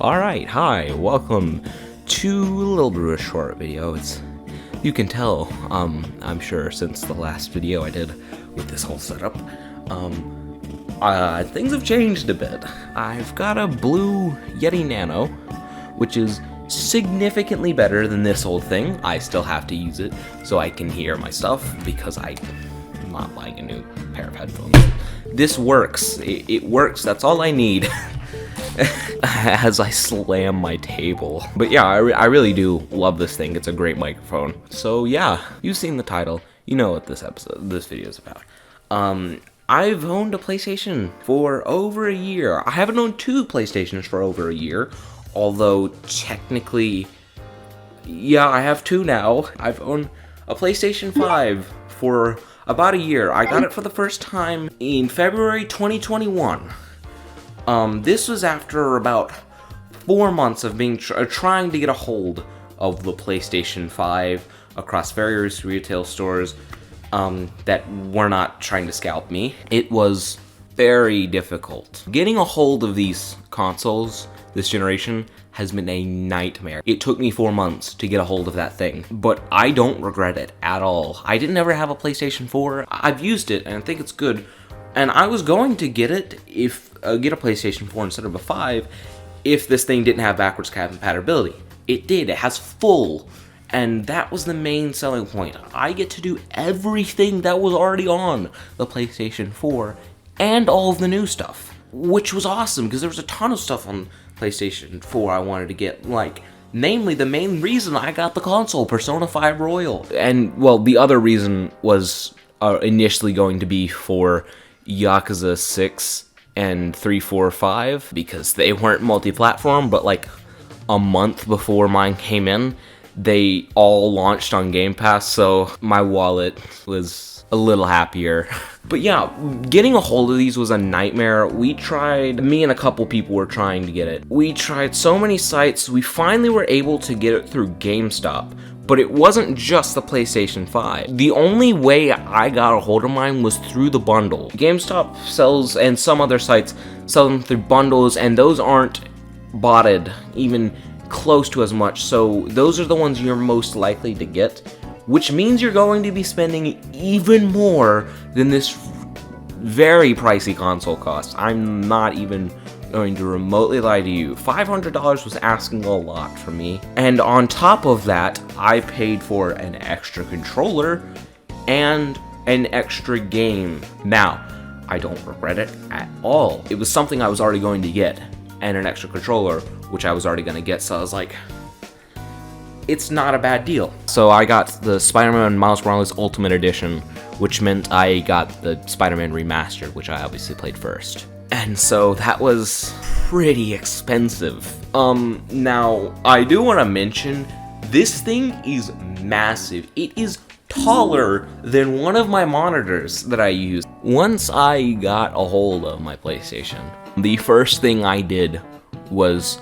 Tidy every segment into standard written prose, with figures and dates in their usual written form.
Alright, hi, welcome to a little bit of a short video. You can tell, I'm sure since the last video I did with this whole setup, things have changed a bit. I've got a blue Yeti Nano, which is significantly better than this old thing. I still have to use it so I can hear my stuff because I'm not buying a new pair of headphones. This works, it works, that's all I need. As I slam my table. But yeah, I really do love this thing. It's a great microphone. So yeah, you've seen the title. You know what this video is about. I've owned a PlayStation for over a year. I haven't owned two PlayStations for over a year, although technically, yeah, I have two now. I've owned a PlayStation 5 for about a year. I got it for the first time in February 2021. This was after about 4 months of being trying to get a hold of the PlayStation 5 across various retail stores that were not trying to scalp me. It was very difficult. Getting a hold of these consoles this generation has been a nightmare. It took me 4 months to get a hold of that thing, but I don't regret it at all. I didn't ever have a PlayStation 4. I've used it and I think it's good. And I was going to get it get a PlayStation 4 instead of a 5 if this thing didn't have backwards compatibility. It did. It has full. And that was the main selling point. I get to do everything that was already on the PlayStation 4 and all of the new stuff, which was awesome because there was a ton of stuff on PlayStation 4 I wanted to get, like, namely the main reason I got the console, Persona 5 Royal. And, well, the other reason was initially going to be for Yakuza 6 and 3, 4, 5 because they weren't multi-platform, but like a month before mine came in, they all launched on Game Pass, so my wallet was a little happier. But yeah, getting a hold of these was a nightmare. Me and a couple people were trying to get it. We tried so many sites, we finally were able to get it through GameStop. But it wasn't just the PlayStation 5. The only way I got a hold of mine was through the bundle. GameStop sells, and some other sites sell them through bundles, and those aren't botted even close to as much, so those are the ones you're most likely to get, which means you're going to be spending even more than this very pricey console costs. I'm not even going to remotely lie to you. $500 was asking a lot for me. And on top of that, I paid for an extra controller and an extra game. Now, I don't regret it at all. It was something I was already going to get, and an extra controller, which I was already going to get, so I was like, it's not a bad deal. So I got the Spider-Man Miles Morales Ultimate Edition, which meant I got the Spider-Man Remastered, which I obviously played first. And so that was pretty expensive. Now, I do want to mention, this thing is massive. It is taller than one of my monitors that I use. Once I got a hold of my PlayStation, the first thing I did was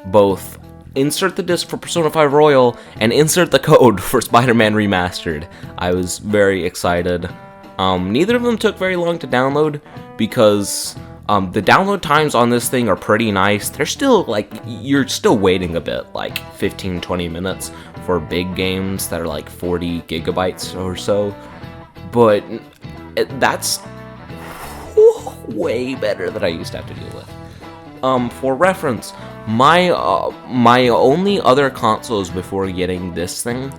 both insert the disc for Persona 5 Royal and insert the code for Spider-Man Remastered. I was very excited. Neither of them took very long to download because the download times on this thing are pretty nice. They're still, like, you're still waiting a bit, like 15-20 minutes for big games that are like 40 gigabytes or so. But that's way better than I used to have to deal with. For reference, my only other consoles before getting this thing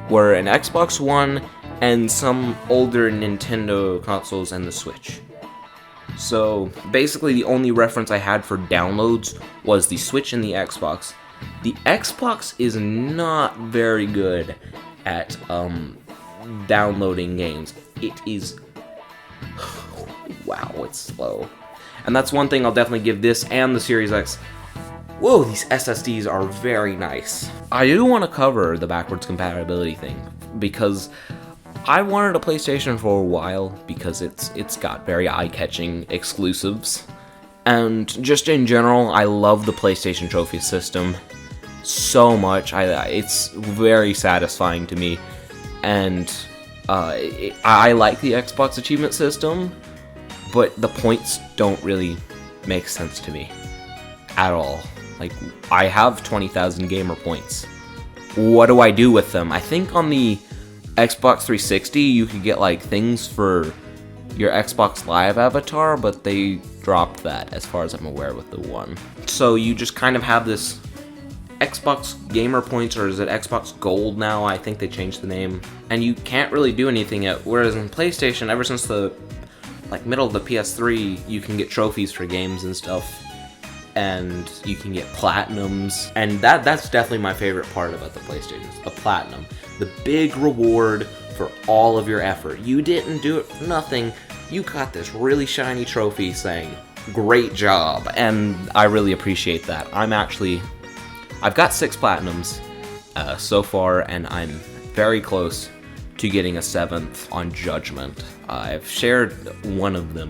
were an Xbox One and some older Nintendo consoles and the Switch. So basically the only reference I had for downloads was the Switch and the Xbox. The Xbox is not very good at downloading games. It is, wow, it's slow. And that's one thing I'll definitely give this and the Series X. Whoa, these SSDs are very nice. I do want to cover the backwards compatibility thing because I wanted a PlayStation for a while because it's got very eye-catching exclusives. And just in general, I love the PlayStation Trophy system so much. It's very satisfying to me. And I like the Xbox achievement system, but the points don't really make sense to me at all. Like, I have 20,000 gamer points. What do I do with them? I think on the Xbox 360 you could get like things for your Xbox Live avatar, but they dropped that as far as I'm aware with the one. So you just kind of have this Xbox Gamer Points, or is it Xbox Gold now? I think they changed the name. And you can't really do anything yet, whereas in PlayStation, ever since the middle of the PS3, you can get trophies for games and stuff, and you can get platinums, and that's definitely my favorite part about the PlayStation, the platinum. The big reward for all of your effort. You didn't do it for nothing. You got this really shiny trophy saying, great job, and I really appreciate that. I've got 6 platinums so far, and I'm very close to getting a 7th on Judgment. I've shared one of them,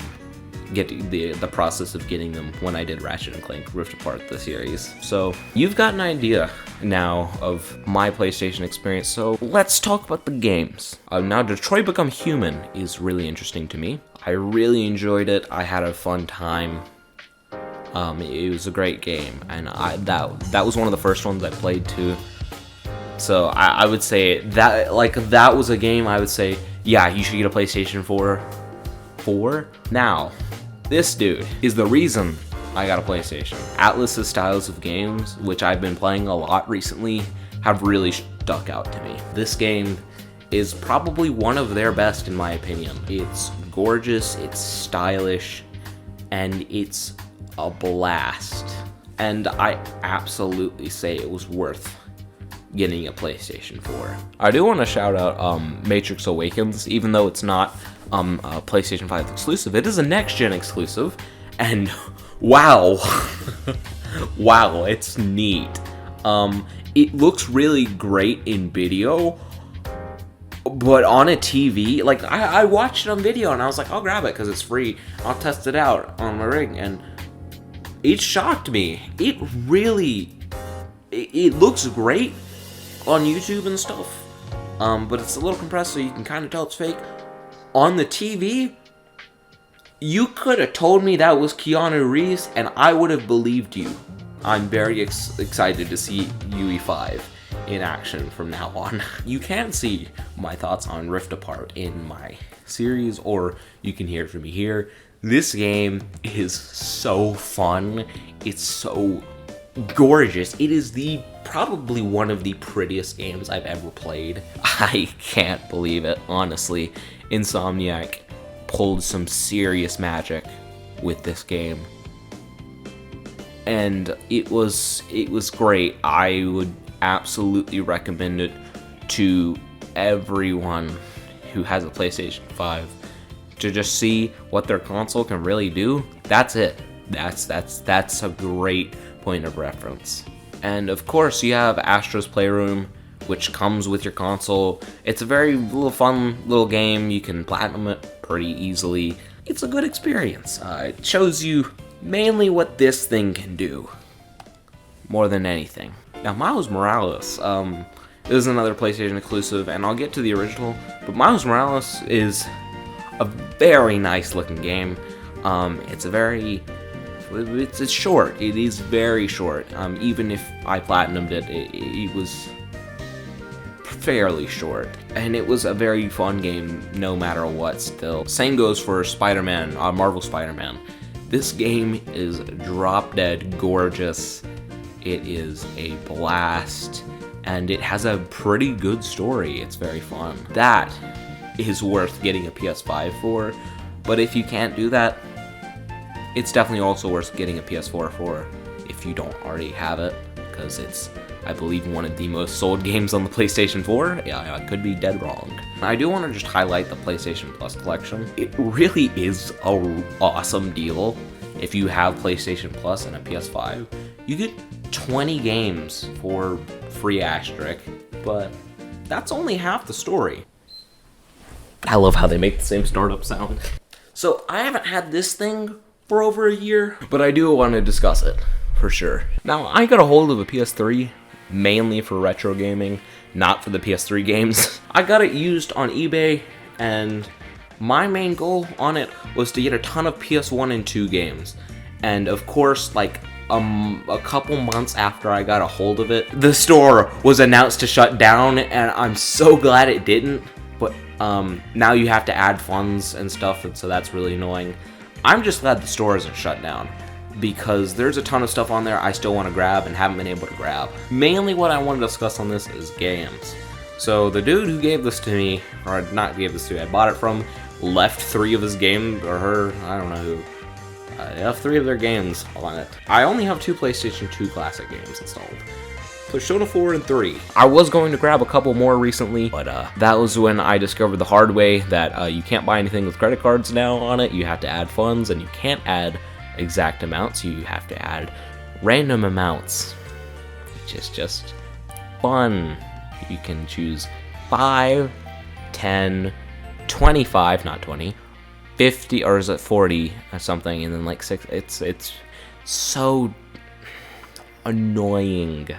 getting the process of getting them when I did Ratchet & Clank Rift Apart, the series. So you've got an idea now of my PlayStation experience, so let's talk about the games. Now, Detroit Become Human is really interesting to me. I really enjoyed it. I had a fun time. It was a great game, and that was one of the first ones I played too. So I would say that was a game I would say, yeah, you should get a PlayStation 4. Now, this dude is the reason I got a PlayStation. Atlus's styles of games, which I've been playing a lot recently, have really stuck out to me. This game is probably one of their best in my opinion. It's gorgeous, it's stylish, and it's a blast. And I absolutely say it was worth getting a PlayStation 4. I do want to shout out Matrix Awakens, even though it's not a PlayStation 5 exclusive. It is a next-gen exclusive, and wow, wow, it's neat. It looks really great in video, but on a TV, like, I watched it on video, and I was like, I'll grab it because it's free. I'll test it out on my rig, and it shocked me. It looks great on YouTube and stuff, but it's a little compressed, so you can kind of tell it's fake. On the TV, you could have told me that was Keanu Reeves, and I would have believed you. I'm very excited to see UE5 in action from now on. You can see my thoughts on Rift Apart in my series, or you can hear it from me here. This game is so fun. It's so gorgeous. It is probably one of the prettiest games I've ever played. I can't believe it, honestly. Insomniac pulled some serious magic with this game, and it was great. I would absolutely recommend it to everyone who has a PlayStation 5 to just see what their console can really do. That's it. That's a great point of reference. And of course, you have Astro's Playroom, which comes with your console. It's a very fun little game. You can platinum it pretty easily. It's a good experience. It shows you mainly what this thing can do, more than anything. Now, Miles Morales is another PlayStation exclusive, and I'll get to the original, but Miles Morales is a very nice looking game. It's short. It is very short. Even if I platinumed it, it was fairly short, and it was a very fun game no matter what. Still, same goes for Spider-Man, Marvel Spider-Man. This game is drop dead gorgeous. It is a blast, and it has a pretty good story. It's very fun. That is worth getting a PS5 for, but if you can't do that, it's definitely also worth getting a PS4 for if you don't already have it, because it's, I believe, one of the most sold games on the PlayStation 4. Yeah, I could be dead wrong. I do want to just highlight the PlayStation Plus collection. It really is an awesome deal. If you have PlayStation Plus and a PS5, you get 20 games for free asterisk, but that's only half the story. I love how they make the same startup sound. So I haven't had this thing for over a year, but I do want to discuss it for sure. Now, I got a hold of a PS3 mainly for retro gaming, not for the PS3 games. I got it used on eBay, and my main goal on it was to get a ton of PS1 and 2 games. And of course, like, a couple months after I got a hold of it, the store was announced to shut down, and I'm so glad it didn't. But now you have to add funds and stuff, and so that's really annoying. I'm just glad the store isn't shut down, because there's a ton of stuff on there I still want to grab and haven't been able to grab. Mainly what I want to discuss on this is games. So the dude who gave this to me, or not gave this to me, I bought it from, left 3 of his games, or her, I don't know who. They have 3 of their games on it. I only have 2 PlayStation 2 Classic games installed. Persona 4 and 3. I was going to grab a couple more recently, but that was when I discovered the hard way that you can't buy anything with credit cards now on it. You have to add funds, and you can't add exact amounts. You have to add random amounts, which is just fun. You can choose 5, 10, 25, not 20, 50, or is it 40 or something, and then like 6. It's so annoying.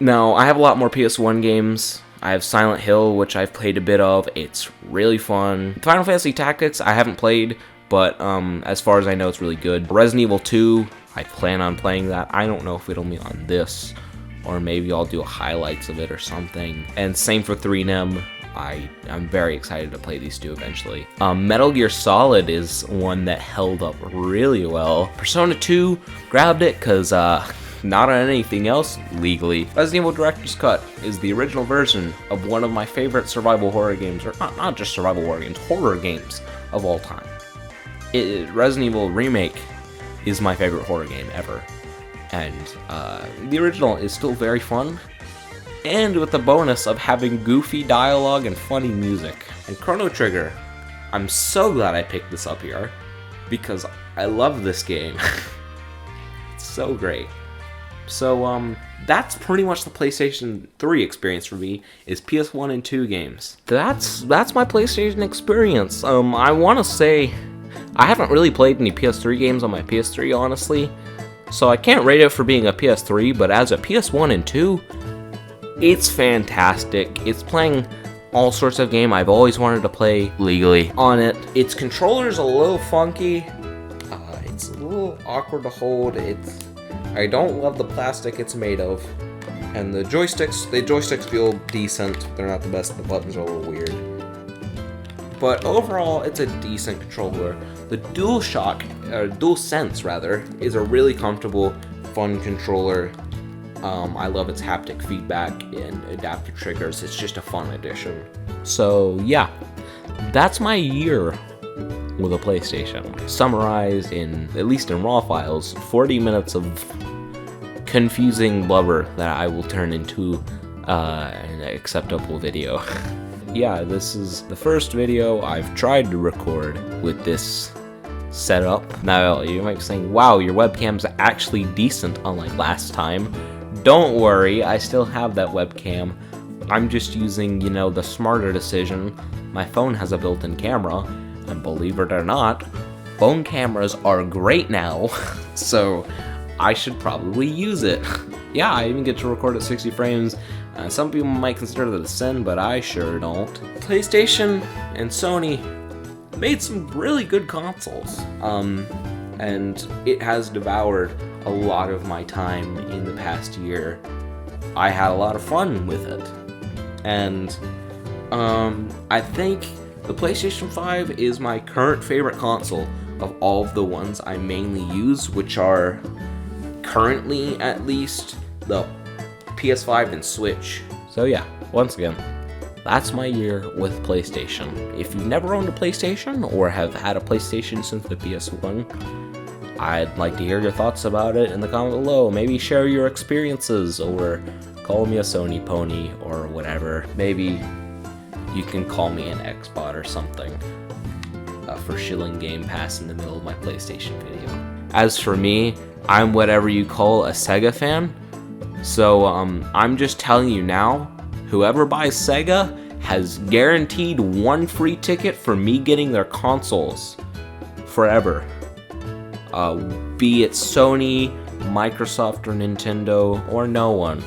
Now, I have a lot more PS1 games. I have Silent Hill, which I've played a bit of. It's really fun. Final Fantasy Tactics, I haven't played, but as far as I know, it's really good. Resident Evil 2, I plan on playing that. I don't know if it'll be on this, or maybe I'll do highlights of it or something. And same for 3NEM. I'm very excited to play these 2 eventually. Metal Gear Solid is one that held up really well. Persona 2, grabbed it because not on anything else legally. Resident Evil Director's Cut is the original version of one of my favorite survival horror games, or not just survival horror games, horror games of all time. Resident Evil Remake is my favorite horror game ever. And the original is still very fun, and with the bonus of having goofy dialogue and funny music. And Chrono Trigger, I'm so glad I picked this up here, because I love this game. It's so great. So, that's pretty much the PlayStation 3 experience for me, is PS1 and 2 games. That's my PlayStation experience. I want to say, I haven't really played any PS3 games on my PS3, honestly, so I can't rate it for being a PS3, but as a PS1 and 2, it's fantastic. It's playing all sorts of game I've always wanted to play legally on it. Its controller's a little funky. It's a little awkward to hold. I don't love the plastic it's made of. And the joysticks feel decent. They're not the best. The buttons are a little weird. But overall, it's a decent controller. The DualSense rather, is a really comfortable, fun controller. I love its haptic feedback and adaptive triggers. It's just a fun addition. So yeah, that's my year with a PlayStation. Summarized in, at least in raw files, 40 minutes of confusing blubber that I will turn into an acceptable video. Yeah, this is the first video I've tried to record with this setup. Now, you might be saying, wow, your webcam's actually decent unlike last time. Don't worry, I still have that webcam. I'm just using, the smarter decision. My phone has a built-in camera, and believe it or not, phone cameras are great now, so I should probably use it. Yeah, I even get to record at 60 frames. Some people might consider that a sin, but I sure don't. PlayStation and Sony made some really good consoles, and it has devoured a lot of my time in the past year. I had a lot of fun with it, and I think the PlayStation 5 is my current favorite console of all of the ones I mainly use, which are currently at least the PS5 and Switch. So yeah, once again, that's my year with PlayStation. If you've never owned a PlayStation or have had a PlayStation since the PS1, I'd like to hear your thoughts about it in the comment below. Maybe share your experiences, or call me a Sony pony or whatever. Maybe you can call me an Xbot or something for shilling Game Pass in the middle of my PlayStation video. As for me, I'm whatever you call a Sega fan. So I'm just telling you now, whoever buys Sega has guaranteed one free ticket for me getting their consoles forever. Be it Sony, Microsoft, or Nintendo, or no one.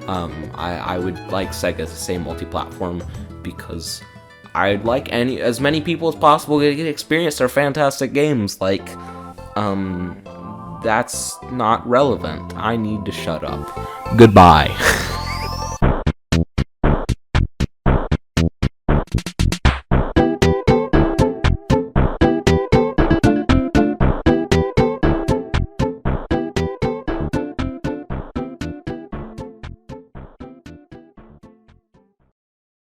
I would like Sega to stay multi-platform because I'd like as many people as possible to get to experience their fantastic games, like That's not relevant. I need to shut up. Goodbye.